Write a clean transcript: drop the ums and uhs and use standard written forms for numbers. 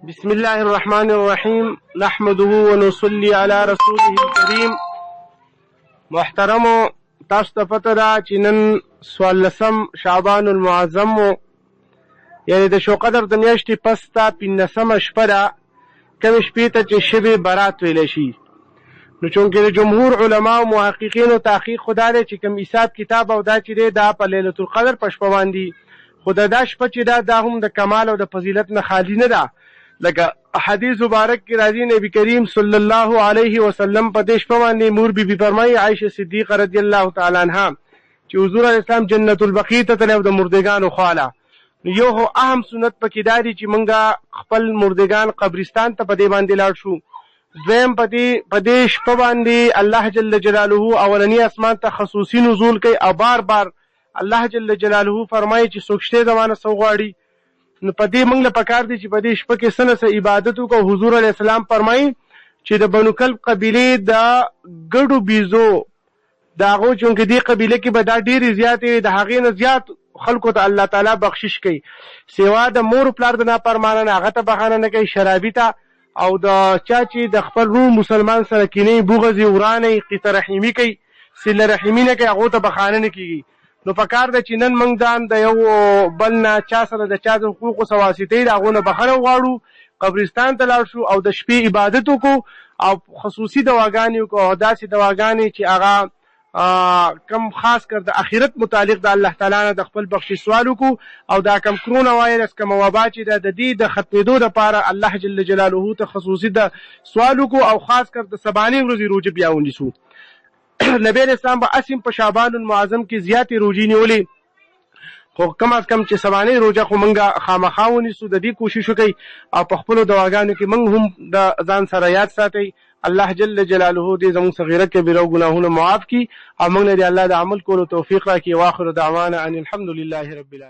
بسم الله الرحمن الرحیم نحمده ونصلي على رسوله الكریم. محترمو، تاسو ته پته ده چې نن 14 شعبان المعظم و، یعنی د شو قدر د میاشتې پس ته 15مه شپه ده، کومې شپې ته چې شب برات ویلی شي. نو چونکې د جمهور علما او محققینو تحقیق خو دا دی چې کوم حساب کتاب او دا چې دی دا په لیلة القدر په شپه باندې، خو دا شپه چې دا هم د کمال او د فضیلت نه خالی نه ده. لکه حدیث مبارک کې راځي نبی کریم صلی الله علیه وسلم په دې شپه باندې مور بی بی فرمایي عائشه صدیقه رضی الله تعالی عنها چې حضور اسلام جنت البقیع ته تللی او د مردگانو خواله. یو هو اهم سنت پکې دا دی چې موږ خپل مردگان قبرستان ته په دې باندې لاړ شو. دویم په دې شپه باندې الله جل جلاله اولنی اسمان ته خصوصي نزول کوي او بار بار الله جل جلاله فرمایي چې څوک شته زمانه سو غواړي. نو په دې موږ له پکار دي چې په دې شپه کې څه عبادت وکړو. حضور علیه السلام فرمایي چې د بنو کلب قبیلې د ګډو بیزو د هغو چونکې دې قبیله کې به دا ډېرې زیاتې د هغې نه زیات خلکو ته الله تعالی بخشش کوي، سوا د مور پلار د نافرمانه نه هغه ته بخښنه نه کوي، شرابي ته او د چا چې د خپل روح مسلمان سره کینې بغضې ورانې قطع رحیمي کوي، صله رحیمي نه کوي، هغو ته بخښنه نه کېږي. نو پکار ده چې نن موږ ځان د یو بل نه چا سره د چا د حقوقو څه واسطې د هغو نه بخښنه وغواړو، قبرستان ته لاړ شو او د شپې عبادت وکړو او خصوصي دواګانې وکړو او داسې دواګانې چې هغه کم خاص کر د اخرت متعلق د الله تعالی نه د خپل بخشش سوال وکړو او دا کم کرونا وایرس کم وبا چې د دې د ختمېدو دپاره الله جل جلاله ته خصوصي د سوال وکړو او خاص کر د سبانۍ ورځې روژه بیا ونیسو. نبی علیہ السلام به اسیم په شعبان المعظم کې زیاتې روژې نیولې، خو کم از کم چې سبانۍ روژه خو موږ خامخا ونیسو، د دې کوشش وکړئ او په خپلو دواګانو کې موږ هم د ځان سره یاد ساتئ. الله جل جلاله دې زموږ صغیره کبیره او ګناهونه معاف کړي او موږ نه دې الله د عمل کولو توفیق راکړي. واخر دعوانا ان الحمد لله رب العالمین.